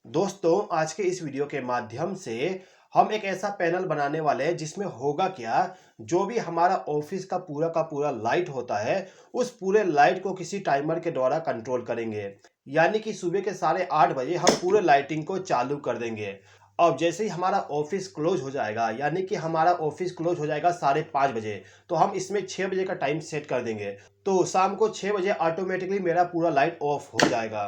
दोस्तों, आज के इस वीडियो के माध्यम से हम एक ऐसा पैनल बनाने वाले हैं जिसमें होगा क्या, जो भी हमारा ऑफिस का पूरा लाइट होता है, उस पूरे लाइट को किसी टाइमर के द्वारा कंट्रोल करेंगे। यानी कि सुबह के 8:30 बजे हम पूरे लाइटिंग को चालू कर देंगे। अब जैसे ही हमारा ऑफिस क्लोज हो जाएगा, यानी कि हमारा ऑफिस क्लोज हो जाएगा 5:30 बजे, तो हम इसमें 6 बजे का टाइम सेट कर देंगे। तो शाम को 6 बजे ऑटोमेटिकली मेरा पूरा लाइट ऑफ हो जाएगा।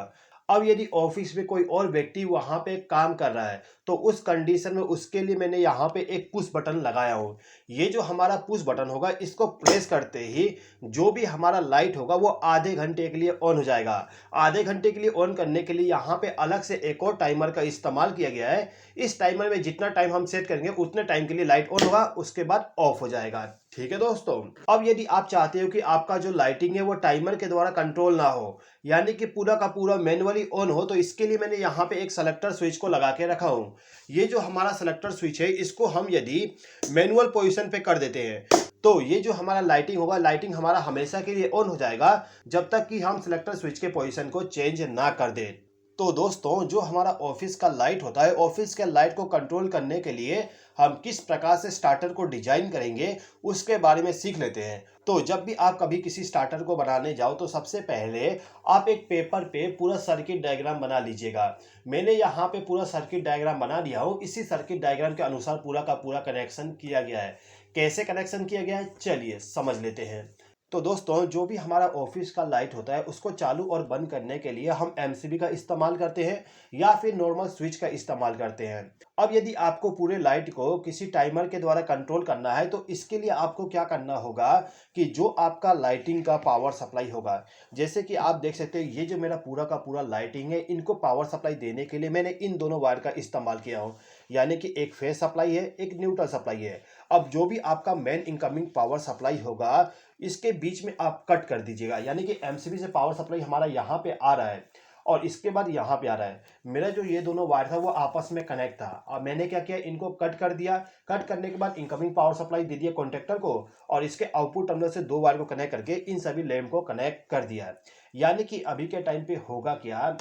अब यदि ऑफिस में कोई और व्यक्ति वहां पे काम कर रहा है, तो उस कंडीशन में उसके लिए मैंने यहाँ पे एक पुश बटन लगाया हूँ। ये जो हमारा पुश बटन होगा, इसको प्रेस करते ही जो भी हमारा लाइट होगा वो आधे घंटे के लिए ऑन हो जाएगा। आधे घंटे के लिए ऑन करने के लिए यहाँ पे अलग से एक और टाइमर का इस्तेमाल किया गया है। इस टाइमर में जितना टाइम हम सेट करेंगे उतने टाइम के लिए लाइट ऑन होगा, उसके बाद ऑफ हो जाएगा। ठीक है दोस्तों, अब यदि आप चाहते हो कि आपका जो लाइटिंग है वो टाइमर के द्वारा कंट्रोल ना हो, यानी कि पूरा का पूरा मैनुअली ऑन हो, तो इसके लिए मैंने यहाँ पे एक सेलेक्टर स्विच को लगा के रखा हूँ। ये जो हमारा सेलेक्टर स्विच है, इसको हम यदि मैनुअल पोजीशन पे कर देते हैं, तो ये जो हमारा लाइटिंग होगा, लाइटिंग हमारा हमेशा के लिए ऑन हो जाएगा जब तक कि हम सेलेक्टर स्विच के पोजीशन को चेंज ना कर दें। तो दोस्तों, जो हमारा ऑफिस का लाइट होता है, ऑफिस के लाइट को कंट्रोल करने के लिए हम किस प्रकार से स्टार्टर को डिजाइन करेंगे, उसके बारे में सीख लेते हैं। तो जब भी आप कभी किसी स्टार्टर को बनाने जाओ, तो सबसे पहले आप एक पेपर पे पूरा सर्किट डायग्राम बना लीजिएगा। मैंने यहाँ पे पूरा सर्किट डायग्राम बना लिया हूँ। इसी सर्किट डायग्राम के अनुसार पूरा का पूरा कनेक्शन किया गया है। कैसे कनेक्शन किया गया है, चलिए समझ लेते हैं। तो दोस्तों, जो भी हमारा ऑफिस का लाइट होता है, उसको चालू और बंद करने के लिए हम एमसीबी का इस्तेमाल करते हैं या फिर नॉर्मल स्विच का इस्तेमाल करते हैं। अब यदि आपको पूरे लाइट को किसी टाइमर के द्वारा कंट्रोल करना है, तो इसके लिए आपको क्या करना होगा कि जो आपका लाइटिंग का पावर सप्लाई होगा, जैसे कि आप देख सकते हैं, ये जो मेरा पूरा का पूरा लाइटिंग है, इनको पावर सप्लाई देने के लिए मैंने इन दोनों वायर का इस्तेमाल किया हूँ। यानी कि एक फेज सप्लाई है, एक न्यूट्रल सप्लाई है। अब जो भी आपका मेन इनकमिंग पावर सप्लाई होगा, इसके बीच में आप कट कर दीजिएगा। यानी कि एमसीबी से पावर सप्लाई हमारा यहाँ पे आ रहा है और इसके बाद यहाँ पे आ रहा है। मेरा जो ये दोनों वायर था वो आपस में कनेक्ट था। अब मैंने क्या किया, इनको कट कर दिया। कट करने के बाद इनकमिंग पावर सप्लाई दे दिया कॉन्टेक्टर को, और इसके आउटपुट टर्मिनल से दो वायर को कनेक्ट करके इन सभी लैंप को कनेक्ट कर दिया। यानी कि अभी के टाइम पे होगा क्या,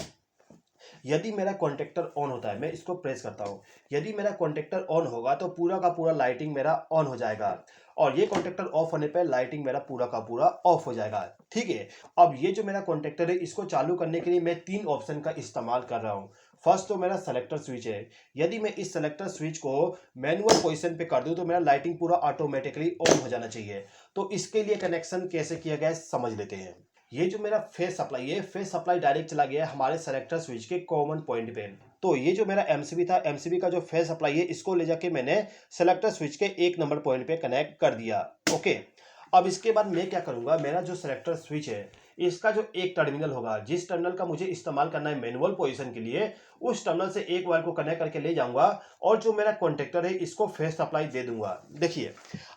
यदि मेरा कॉन्टेक्टर ऑन होता है, मैं इसको प्रेस करता हूँ, यदि मेरा कॉन्टेक्टर ऑन होगा तो पूरा का पूरा लाइटिंग मेरा ऑन हो जाएगा, और ये कॉन्टेक्टर ऑफ होने पे लाइटिंग मेरा पूरा का पूरा ऑफ हो जाएगा। ठीक है। अब ये जो मेरा कॉन्टेक्टर है, इसको चालू करने के लिए मैं 3 ऑप्शन का इस्तेमाल कर रहा हूँ। फर्स्ट तो मेरा सेलेक्टर स्विच है। यदि मैं इस सेलेक्टर स्विच को मैनुअल पोजीशन पे कर दूं, तो मेरा लाइटिंग पूरा ऑटोमेटिकली ऑन हो जाना चाहिए। तो इसके लिए कनेक्शन कैसे किया गया है, समझ लेते हैं। ये जो मेरा फेस सप्लाई है, फेस सप्लाई डायरेक्ट चला गया है हमारे सेलेक्टर स्विच के कॉमन पॉइंट पे। तो ये जो मेरा एमसीबी था, एमसीबी का जो फेस सप्लाई है, इसको ले जाके मैंने सेलेक्टर स्विच के 1 नंबर पॉइंट पे कनेक्ट कर दिया। ओके। अब इसके बाद मैं क्या करूंगा, मेरा जो सेलेक्टर स्विच है, इसका जो एक टर्मिनल होगा, जिस टर्मिनल का मुझे इस्तेमाल करना है मैनुअल पोजीशन के लिए, उस टर्मिनल से एक वायर को कनेक्ट करके ले जाऊंगा, और जो मेरा कॉन्टेक्टर है, इसको फेस सप्लाई दे दूंगा। देखिए,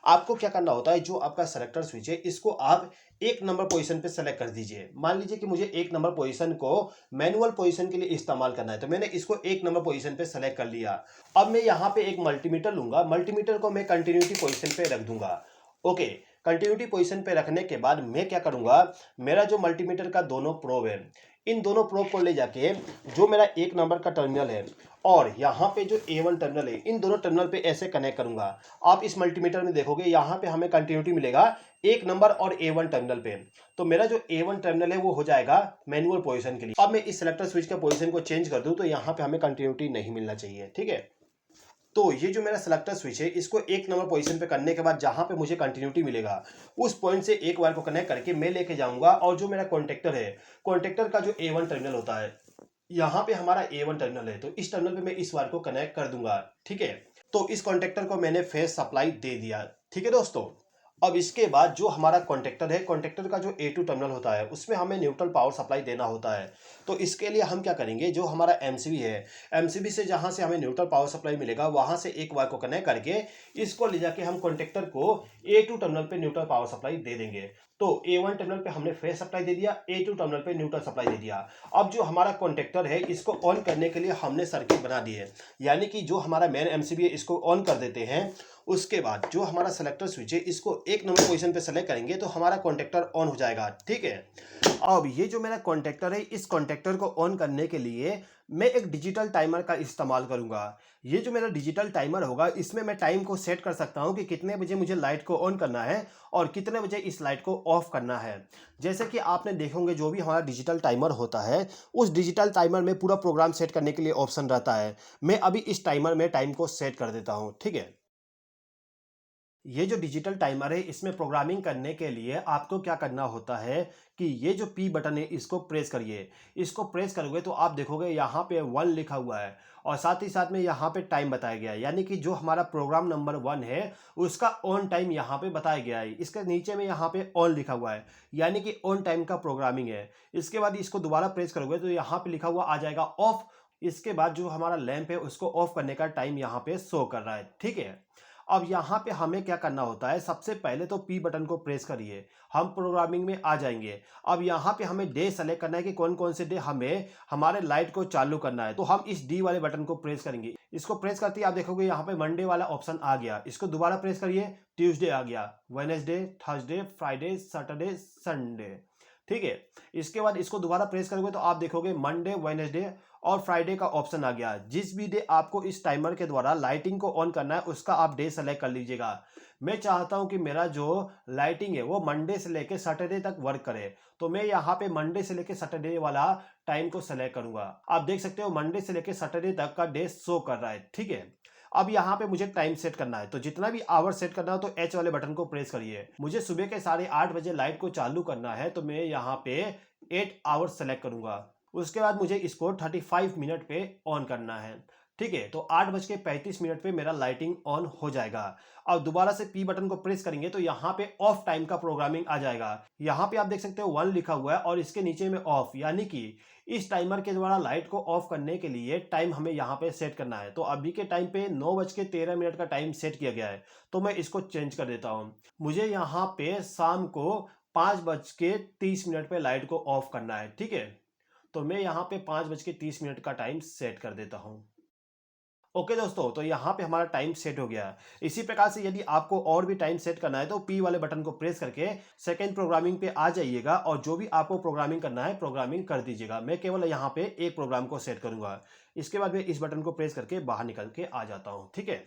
आपको क्या करना होता है, जो आपका सेलेक्टर स्विच है, इसको आप 1 नंबर पोजीशन पे सेलेक्ट कर दीजिए। मान लीजिए कि मुझे 1 नंबर पोजीशन को मैनुअल पोजीशन के लिए इस्तेमाल करना है, तो मैंने इसको 1 नंबर पोजीशन पे सेलेक्ट कर लिया। अब मैं यहाँ पे एक मल्टीमीटर लूंगा, मल्टीमीटर को मैं कंटिन्यूटी पोजीशन पे रख दूंगा। ओके। कंटिन्यूटी पोजीशन पे रखने के बाद मैं क्या करूंगा, मेरा जो मल्टीमीटर का दोनों प्रोब है, इन दोनों प्रोब को ले जाके जो मेरा 1 नंबर का टर्मिनल है और यहाँ पे जो A1 टर्मिनल है, इन दोनों टर्मिनल पे ऐसे कनेक्ट करूंगा। आप इस मल्टीमीटर में देखोगे, यहाँ पे हमें कंटिन्यूटी मिलेगा 1 नंबर और A1 टर्मिनल पे। तो मेरा जो A1 टर्मिनल है वो हो जाएगा मैनुअल पोजीशन के लिए। अब मैं इस सेलेक्टर स्विच का पोजीशन को चेंज कर दूं, तो यहाँ पे हमें कंटिन्यूटी नहीं मिलना चाहिए। ठीक है। तो ये जो मेरा सेलेक्टर स्विच है, इसको 1 नंबर पोजीशन पे करने के बाद जहां पे मुझे कंटिन्यूटी मिलेगा, उस पॉइंट से एक वायर को कनेक्ट करके मैं लेके जाऊंगा, और जो मेरा कॉन्टेक्टर है, कॉन्टेक्टर का जो A1 टर्मिनल होता है, यहाँ पे हमारा A1 टर्मिनल है, तो इस टर्मिनल पे मैं इस वायर को कनेक्ट कर दूंगा। ठीक है। तो इस कॉन्टेक्टर को मैंने फेस सप्लाई दे दिया। ठीक है दोस्तों। अब इसके बाद जो हमारा कॉन्टेक्टर है, कॉन्टेक्टर का जो A2 टर्मिनल होता है, उसमें हमें न्यूट्रल पावर सप्लाई देना होता है। तो इसके लिए हम क्या करेंगे, जो हमारा एमसीबी है, एमसीबी से जहां से हमें न्यूट्रल पावर सप्लाई मिलेगा, वहां से एक वायर को कनेक्ट करके इसको ले जाके हम कॉन्टेक्टर को A2 टर्मिनल पे न्यूट्रल पावर सप्लाई दे देंगे। तो A1 टर्मिनल पे हमने फेस सप्लाई दे दिया, A2 टर्मिनल पे न्यूट्रल सप्लाई दे दिया। अब जो हमारा कॉन्टेक्टर है, इसको ऑन करने के लिए हमने सर्किट बना दी है। यानी कि जो हमारा मेन एमसीबी है, इसको ऑन कर देते हैं। उसके बाद जो हमारा सेलेक्टर स्विच है, इसको 1 नंबर पोजीशन पे सेलेक्ट करेंगे, तो हमारा कॉन्टेक्टर ऑन हो जाएगा। ठीक है। अब ये जो मेरा कॉन्टेक्टर है, इस कॉन्टेक्टर को ऑन करने के लिए मैं एक डिजिटल टाइमर का इस्तेमाल करूंगा। ये जो मेरा डिजिटल टाइमर होगा, इसमें मैं टाइम को सेट कर सकता हूं कि कितने बजे मुझे लाइट को ऑन करना है और कितने बजे इस लाइट को ऑफ करना है। जैसे कि आपने देखे होंगे, जो भी हमारा डिजिटल टाइमर होता है, उस डिजिटल टाइमर में पूरा प्रोग्राम सेट करने के लिए ऑप्शन रहता है। मैं अभी इस टाइमर में टाइम को सेट कर देता हूं, ठीक है। ये जो डिजिटल टाइमर है, इसमें प्रोग्रामिंग करने के लिए आपको क्या करना होता है कि ये जो पी बटन है, इसको प्रेस करिए। इसको प्रेस करोगे तो आप देखोगे यहाँ पे 1 लिखा हुआ है और साथ ही साथ में यहाँ पे टाइम बताया गया है, यानी कि जो हमारा प्रोग्राम नंबर 1 है उसका ऑन टाइम यहाँ पे बताया गया है। इसके नीचे में यहाँ पे ऑन लिखा हुआ है, यानी कि ऑन टाइम का प्रोग्रामिंग है। इसके बाद इसको दोबारा प्रेस करोगे तो यहाँ पे लिखा हुआ आ जाएगा ऑफ। इसके बाद जो हमारा लैंप है उसको ऑफ करने का टाइम यहाँ पे शो कर रहा है, ठीक है। अब यहाँ पे हमें क्या करना होता है, सबसे पहले तो पी बटन को प्रेस करिए, हम प्रोग्रामिंग में आ जाएंगे। अब यहाँ पे हमें डे सेलेक्ट करना है कि कौन कौन से डे हमें हमारे लाइट को चालू करना है। तो हम इस डी वाले बटन को प्रेस करेंगे। इसको प्रेस करते ही आप देखोगे यहाँ पे मंडे वाला ऑप्शन आ गया। इसको दोबारा प्रेस करिए, ट्यूसडे आ गया, Wednesday, Thursday, Friday, Saturday, Sunday, ठीक है। इसके बाद इसको दोबारा प्रेस करोगे तो आप देखोगे मंडे, वेडनेसडे और फ्राइडे का ऑप्शन आ गया। जिस भी डे आपको इस टाइमर के द्वारा लाइटिंग को ऑन करना है उसका आप डे सेलेक्ट कर लीजिएगा। मैं चाहता हूं कि मेरा जो लाइटिंग है वो मंडे से लेके सैटरडे तक वर्क करे, तो मैं यहाँ पे मंडे से लेके सैटरडे वाला टाइम को सेलेक्ट करूंगा। आप देख सकते हो मंडे से लेके सैटरडे तक का डे शो कर रहा है, ठीक है। अब यहाँ पे मुझे टाइम सेट करना है, तो जितना भी आवर सेट करना हो तो एच वाले बटन को प्रेस करिए। मुझे सुबह के 8:30 बजे लाइट को चालू करना है, तो मैं यहाँ पे 8 आवर्स सेलेक्ट करूंगा। उसके बाद मुझे इसको 35 मिनट पे ऑन करना है, ठीक है। तो 8:35 पे मेरा लाइटिंग ऑन हो जाएगा। अब दोबारा से पी बटन को प्रेस करेंगे तो यहाँ पे ऑफ टाइम का प्रोग्रामिंग आ जाएगा। यहाँ पे आप देख सकते हो 1 लिखा हुआ है और इसके नीचे में ऑफ, यानी कि इस टाइमर के द्वारा लाइट को ऑफ करने के लिए टाइम हमें यहाँ पे सेट करना है। तो अभी के टाइम पे 9:13 का टाइम सेट किया गया है, तो मैं इसको चेंज कर देता हूँ। मुझे यहाँ पे शाम को 5:30 पे लाइट को ऑफ करना है, ठीक है। तो मैं यहाँ पे 5:30 का टाइम सेट कर देता हूँ। ओके दोस्तों, तो यहाँ पे हमारा टाइम सेट हो गया है। इसी प्रकार से यदि आपको और भी टाइम सेट करना है तो पी वाले बटन को प्रेस करके सेकंड प्रोग्रामिंग पे आ जाइएगा और जो भी आपको प्रोग्रामिंग करना है प्रोग्रामिंग कर दीजिएगा। मैं केवल यहाँ पे एक प्रोग्राम को सेट करूंगा। इसके बाद मैं इस बटन को प्रेस करके बाहर निकल के आ जाता हूँ, ठीक है।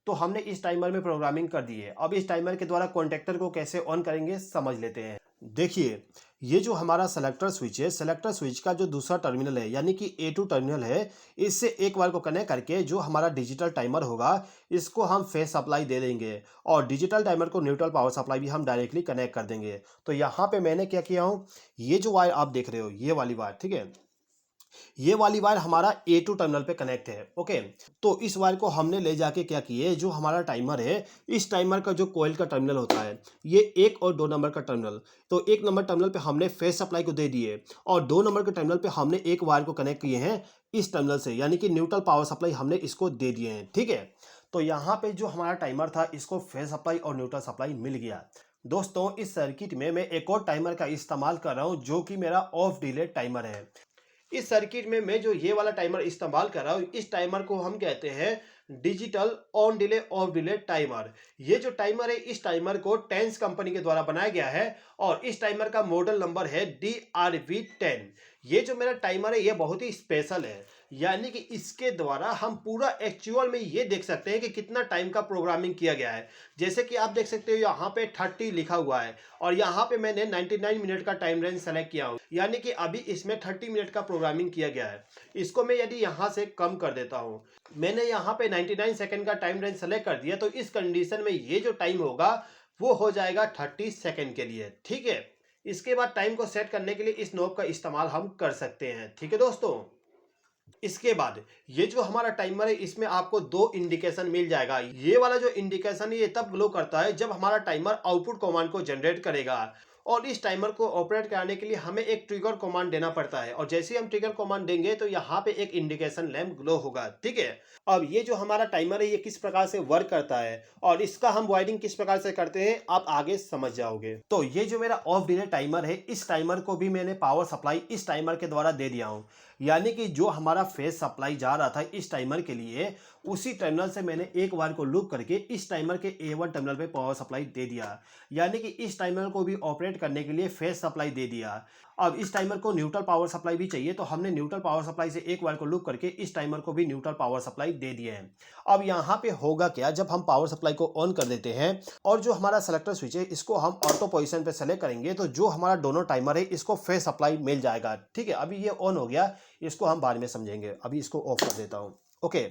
तो हमने इस टाइमर में प्रोग्रामिंग कर दी है। अब इस टाइमर के द्वारा कॉन्टेक्टर को कैसे ऑन करेंगे समझ लेते हैं। देखिए, ये जो हमारा सेलेक्टर स्विच है, सेलेक्टर स्विच का जो दूसरा टर्मिनल है यानी कि A2 टर्मिनल है, इससे एक वायर को कनेक्ट करके जो हमारा डिजिटल टाइमर होगा इसको हम फेस सप्लाई दे देंगे और डिजिटल टाइमर को न्यूट्रल पावर सप्लाई भी हम डायरेक्टली कनेक्ट कर देंगे। तो यहाँ पे मैंने क्या किया हूँ, ये जो वायर आप देख रहे हो, ये वाली वायर, ठीक है, ये वाली वायर हमारा A2 टर्मिनल पे कनेक्ट है, ओके। तो इस वायर को हमने ले जाके क्या किए, जो हमारा टाइमर है, इस टाइमर का जो कोयल का टर्मिनल होता है, ये 1 और 2 नंबर का टर्मिनल, तो 1 नंबर टर्मिनल पे हमने फेस सप्लाई को दे दिए और 2 नंबर के टर्मिनल पे हमने एक वायर को कनेक्ट किए हैं इस टर्मिनल से, यानी कि न्यूट्रल पावर सप्लाई हमने इसको दे दिए हैं, ठीक है। तो यहाँ पे जो हमारा टाइमर था, इसको फेस सप्लाई और न्यूट्रल सप्लाई मिल गया। दोस्तों, इस सर्किट में मैं एक और टाइमर का इस्तेमाल कर रहा हूँ जो कि मेरा ऑफ डिले टाइमर है। इस सर्किट में मैं जो ये वाला टाइमर इस्तेमाल कर रहा हूँ, इस टाइमर को हम कहते हैं digital on delay of delay timer. ये जो टाइमर है, इस टाइमर को टेंस कंपनी के द्वारा बनाया गया है और इस टाइमर का मॉडल नंबर है DRV10। ये जो मेरा टाइमर है ये बहुत ही स्पेशल है, यानी कि इसके द्वारा हम पूरा एक्चुअल में ये देख सकते हैं कि कितना टाइम का प्रोग्रामिंग किया गया है। जैसे कि आप देख सकते हो यहाँ पे 30 लिखा हुआ है और यहाँ पे मैंने 99 मिनट का टाइम रेंज सेलेक्ट किया हूँ, यानी कि अभी इसमें 30 मिनट का प्रोग्रामिंग किया गया है। इसको मैं यदि यहाँ से कम कर देता हूँ, मैंने यहाँ पे 99 सेकंड का टाइम रेंज सेलेक्ट कर दिया, तो इस कंडीशन में ये जो टाइम होगा वो हो जाएगा 30 सेकंड के लिए, ठीक है। इसके बाद टाइम को सेट करने के लिए इस नॉब का इस्तेमाल हम कर सकते हैं, ठीक है दोस्तों। इसके बाद ये जो हमारा टाइमर है, इसमें आपको 2 इंडिकेशन मिल जाएगा। ये वाला जो इंडिकेशन है ये तब ग्लो करता है जब हमारा टाइमर आउटपुट कमांड को जनरेट करेगा और इस टाइमर को ऑपरेट कराने के लिए हमें एक ट्रिगर कमांड देना पड़ता है और जैसे ही हम ट्रिगर कमांड देंगे तो यहाँ पे एक इंडिकेशन लैंप ग्लो होगा, ठीक है। अब ये जो हमारा टाइमर है ये किस प्रकार से वर्क करता है और इसका हम वायरिंग किस प्रकार से करते हैं आप आगे समझ जाओगे। तो ये जो मेरा ऑफ डिले टाइमर है, इस टाइमर को भी मैंने पावर सप्लाई इस टाइमर के द्वारा दे दिया हूँ, यानी कि जो हमारा फेस सप्लाई जा रहा था इस टाइमर के लिए, उसी टर्मिनल से मैंने एक वायर को लूप करके इस टाइमर के A1 टर्मिनल पे पावर सप्लाई दे दिया, यानी कि इस टाइमर को भी ऑपरेट करने के लिए फेस सप्लाई दे दिया। अब इस टाइमर को न्यूट्रल पावर सप्लाई भी चाहिए, तो हमने न्यूट्रल पावर सप्लाई से एक वायर को लूप करके इस टाइमर को भी न्यूट्रल पावर सप्लाई दे दिए हैं। अब यहाँ पे होगा क्या, जब हम पावर सप्लाई को ऑन कर देते हैं और जो हमारा सेलेक्टर स्विच है इसको हम ऑटो पोजीशन पे सेलेक्ट करेंगे, तो जो हमारा दोनों टाइमर है इसको फेज सप्लाई मिल जाएगा। ठीक है, अभी ये ऑन हो गया, इसको हम बाद में समझेंगे, अभी इसको ऑफ कर देता हूँ। ओके,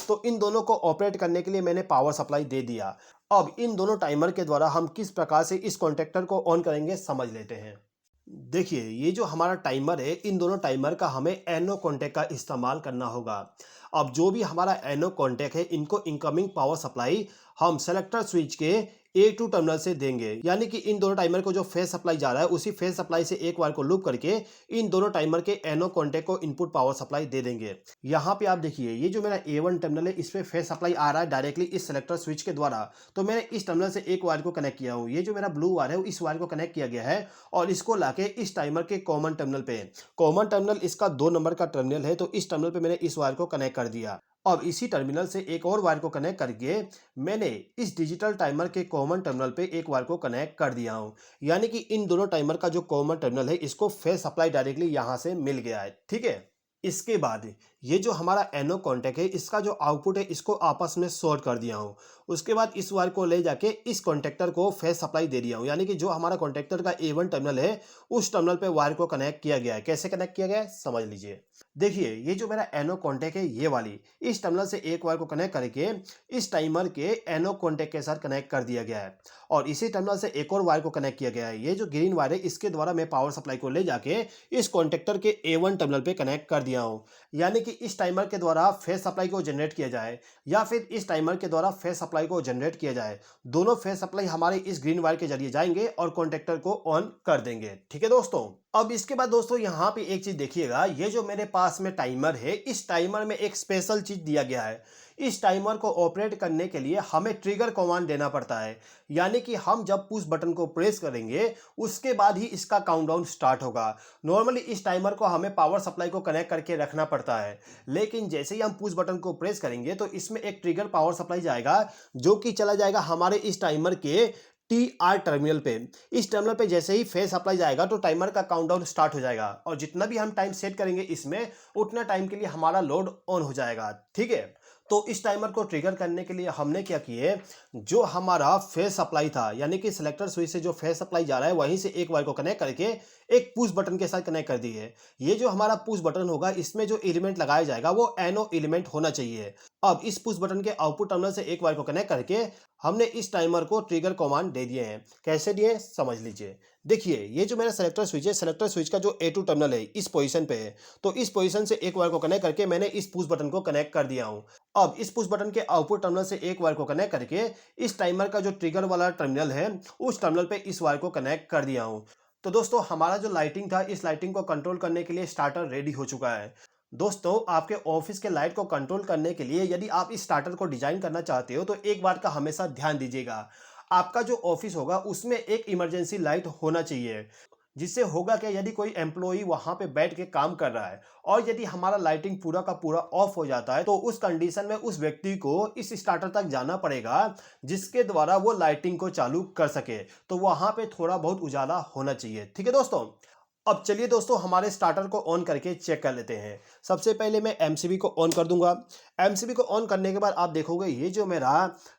तो इन दोनों को ऑपरेट करने के लिए मैंने पावर सप्लाई दे दिया। अब इन दोनों टाइमर के द्वारा हम किस प्रकार से इस कॉन्टेक्टर को ऑन करेंगे समझ लेते हैं। देखिए, ये जो हमारा टाइमर है, इन दोनों टाइमर का हमें एनो कॉन्टैक्ट का इस्तेमाल करना होगा। अब जो भी हमारा एनो कॉन्टैक्ट है, इनको इनकमिंग पावर सप्लाई हम सेलेक्टर स्विच के A2 टर्मिनल से देंगे, यानी कि इन दोनों टाइमर को जो फेज सप्लाई जा रहा है उसी फेज सप्लाई से एक वायर को लूप करके इन दोनों टाइमर के एनो कॉन्टैक्ट को इनपुट पावर सप्लाई दे देंगे। यहाँ पे आप देखिए, ये जो मेरा A1 टर्मिनल है इस पे फेज सप्लाई आ रहा है डायरेक्टली इस सेलेक्टर स्विच के द्वारा, तो मैंने इस टर्मिनल से एक वायर को कनेक्ट किया हूँ। ये जो मेरा ब्लू वायर है वो इस वायर को कनेक्ट किया गया है और इसको लाके इस टाइमर के कॉमन टर्मिनल पे, कॉमन टर्मिनल इसका 2 नंबर का टर्मिनल है, तो इस टर्मिनल पे मैंने इस वायर को कनेक्ट कर दिया। अब इसी टर्मिनल से एक और वायर को कनेक्ट करके मैंने इस डिजिटल टाइमर के कॉमन टर्मिनल पे एक वायर को कनेक्ट कर दिया हूं, यानी कि इन दोनों टाइमर का जो कॉमन टर्मिनल है इसको फेज सप्लाई डायरेक्टली यहां से मिल गया है। ठीक है, इसके बाद ये जो हमारा एनो कॉन्टैक्ट है इसका जो आउटपुट है इसको आपस में शॉर्ट कर दिया हूँ। उसके बाद इस वायर को ले जाके इस कॉन्टैक्टर को फेज सप्लाई दे दिया हूँ, यानी कि जो हमारा कॉन्टैक्टर का A1 टर्मिनल है उस टर्मिनल पे वायर को कनेक्ट किया गया है। कैसे कनेक्ट किया गया है समझ लीजिए। देखिए, ये जो मेरा एनो कॉन्टैक्ट है ये वाली, इस टर्मिनल से एक वायर को कनेक्ट करके इस टाइमर के एनो कॉन्टैक्ट के साथ कनेक्ट कर दिया गया है और इसी टर्मिनल से एक और वायर को कनेक्ट किया गया है। ये जो ग्रीन वायर है इसके द्वारा मैं पावर सप्लाई को ले जाके इस कॉन्टैक्टर के A1 टर्मिनल पे कनेक्ट कर दिया हूँ, यानी कि इस टाइमर के द्वारा फेज सप्लाई को जनरेट किया जाए या फिर इस टाइमर के द्वारा फेज सप्लाई को जनरेट किया जाए, दोनों फेज सप्लाई हमारे इस ग्रीन वायर के जरिए जाएंगे और कॉन्टैक्टर को ऑन कर देंगे। ठीक है दोस्तों, अब इसके बाद दोस्तों यहाँ पे एक चीज देखिएगा, ये जो मेरे पास में टाइमर है इस टाइमर में एक स्पेशल चीज दिया गया है। इस टाइमर को ऑपरेट करने के लिए हमें ट्रिगर कमांड देना पड़ता है, यानी कि हम जब पुश बटन को प्रेस करेंगे उसके बाद ही इसका काउंटडाउन स्टार्ट होगा। नॉर्मली इस टाइमर को हमें पावर सप्लाई को कनेक्ट करके रखना पड़ता है, लेकिन जैसे ही हम पुश बटन को प्रेस करेंगे तो इसमें एक ट्रिगर पावर सप्लाई जाएगा जो कि चला जाएगा हमारे इस टाइमर के TR टर्मिनल पे। इस टर्मिनल पे जैसे ही फेज सप्लाई जाएगा तो टाइमर का काउंटडाउन स्टार्ट हो जाएगा और जितना भी हम टाइम सेट करेंगे इसमें उतना टाइम के लिए हमारा लोड ऑन हो जाएगा। ठीक है, तो इस टाइमर को ट्रिगर करने के लिए हमने क्या किए, जो हमारा फेज सप्लाई था यानी कि सिलेक्टर स्विच से जो फेज सप्लाई जा रहा है वहीं से एक वायर को कनेक्ट करके एक पुश बटन के साथ कनेक्ट कर दी है। ये जो हमारा पुश बटन होगा इसमें जो एलिमेंट लगाया जाएगा वो एनो एलिमेंट होना चाहिए। अब इस पुश बटन के आउटपुट टर्मिनल से एक वायर को कनेक्ट करके हमने इस टाइमर को ट्रिगर कमांड दे दिए हैं। कैसे दिए समझ लीजिए। देखिए, ये जो मेरा सेलेक्टर स्विच है, सेलेक्टर स्विच का जो A2 टर्मिनल है इस पोजीशन पे है, तो इस पोजीशन से एक वायर को कनेक्ट करके मैंने इस पुश बटन को कनेक्ट कर दिया हूं। अब इस पुश बटन के आउटपुट टर्मिनल से एक वायर को कनेक्ट करके इस टाइमर का जो ट्रिगर वाला टर्मिनल है उस टर्मिनल पे इस वायर को कनेक्ट कर दिया हूं। तो दोस्तों, हमारा जो लाइटिंग था इस लाइटिंग को कंट्रोल करने के लिए स्टार्टर रेडी हो चुका है। दोस्तों, आपके ऑफिस के लाइट को कंट्रोल करने के लिए यदि आप इस स्टार्टर को डिजाइन करना चाहते हो तो एक बात का हमेशा ध्यान दीजिएगा, आपका जो ऑफिस होगा उसमें एक इमरजेंसी लाइट होना चाहिए। जिससे होगा क्या, यदि कोई एम्प्लॉई वहां पे बैठ के काम कर रहा है और यदि हमारा लाइटिंग पूरा का पूरा ऑफ हो जाता है तो उस कंडीशन में उस व्यक्ति को इस स्टार्टर तक जाना पड़ेगा जिसके द्वारा वो लाइटिंग को चालू कर सके, तो वहां पे थोड़ा बहुत उजाला होना चाहिए। ठीक है दोस्तों, अब चलिए दोस्तों हमारे स्टार्टर को ऑन करके चेक कर लेते हैं। सबसे पहले मैं MCB को ऑन कर दूंगा। MCB को ऑन करने के बाद आप देखोगे ये जो मेरा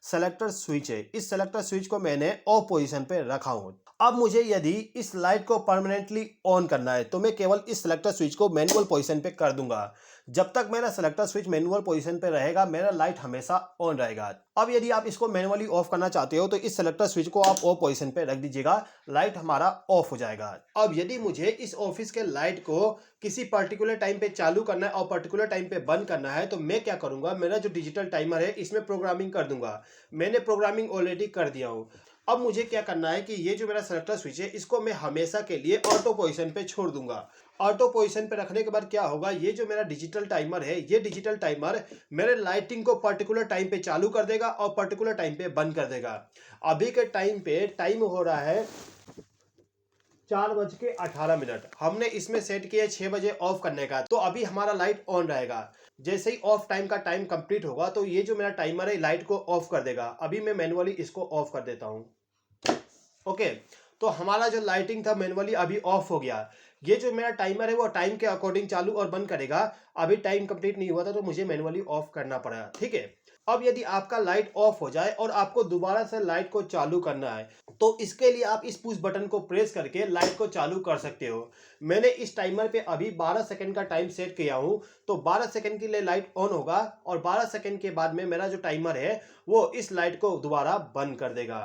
सेलेक्टर स्विच है इस सेलेक्टर स्विच को मैंने ऑफ पोजीशन पे रखा हूं। अब मुझे यदि इस लाइट को परमानेंटली ऑन करना है तो मैं केवल इस सेलेक्टर स्विच को मैनुअल पोजीशन पे कर दूंगा। जब तक मेरा सेलेक्टर स्विच मैनुअल पोजीशन पे रहेगा मेरा लाइट हमेशा ऑन रहेगा। अब यदि आप इसको मैनुअली ऑफ करना चाहते हो तो इस सेलेक्टर स्विच को आप ऑफ पोजीशन पे रख दीजिएगा, लाइट हमारा ऑफ हो जाएगा। अब यदि मुझे इस ऑफिस के लाइट को किसी पर्टिकुलर टाइम पे चालू करना है और पर्टिकुलर टाइम पे बंद करना है तो मैं क्या करूंगा, मेरा जो डिजिटल टाइमर है इसमें प्रोग्रामिंग कर दूंगा। मैंने प्रोग्रामिंग ऑलरेडी कर दिया हूं। अब मुझे क्या करना है कि ये जो मेरा सेलेक्टर स्विच है इसको मैं हमेशा के लिए ऑटो पोजीशन पे छोड़ दूंगा। ऑटो पोजीशन पे रखने के बाद क्या होगा, ये जो मेरा डिजिटल टाइमर है ये डिजिटल टाइमर मेरे लाइटिंग को पर्टिकुलर टाइम पे चालू कर देगा और पर्टिकुलर टाइम पे बंद कर देगा। अभी के टाइम पे टाइम हो रहा है 4:18। हमने इसमें सेट किया 6 बजे ऑफ करने का, तो अभी हमारा लाइट ऑन रहेगा। जैसे ही ऑफ टाइम का टाइम कंप्लीट होगा तो ये जो मेरा टाइमर है लाइट को ऑफ कर देगा। अभी मैं मैनुअली इसको ऑफ कर देता हूं। ओके, तो हमारा जो लाइटिंग था मैनुअली अभी ऑफ हो गया। ये जो मेरा टाइमर है वो टाइम के अकॉर्डिंग चालू और बंद करेगा। अभी टाइम कंप्लीट नहीं हुआ था तो मुझे मैनुअली ऑफ करना पड़ा, ठीक है। अब यदि आपका लाइट ऑफ हो जाए और आपको दोबारा से लाइट को चालू करना है तो इसके लिए आप इस पुश बटन को प्रेस करके लाइट को चालू कर सकते हो। मैंने इस टाइमर पे अभी 12 सेकंड का टाइम सेट किया हूं, तो 12 सेकंड के लिए लाइट ऑन होगा और 12 सेकंड के बाद में मेरा जो टाइमर है वो इस लाइट को दोबारा बंद कर देगा।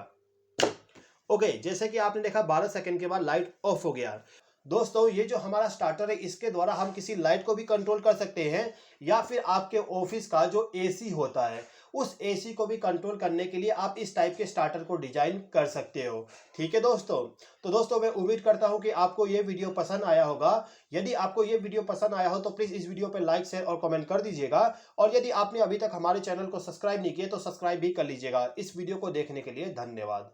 ओके, जैसे कि आपने देखा 12 सेकंड के बाद लाइट ऑफ हो गया। दोस्तों, ये जो हमारा स्टार्टर है इसके द्वारा हम किसी लाइट को भी कंट्रोल कर सकते हैं या फिर आपके ऑफिस का जो एसी होता है उस एसी को भी कंट्रोल करने के लिए आप इस टाइप के स्टार्टर को डिजाइन कर सकते हो। ठीक है दोस्तों, तो दोस्तों मैं उम्मीद करता हूं कि आपको ये वीडियो पसंद आया होगा। यदि आपको ये वीडियो पसंद आया हो तो प्लीज इस वीडियो पे लाइक शेयर और कमेंट कर दीजिएगा, और यदि आपने अभी तक हमारे चैनल को सब्सक्राइब नहीं किया तो सब्सक्राइब भी कर लीजिएगा। इस वीडियो को देखने के लिए धन्यवाद।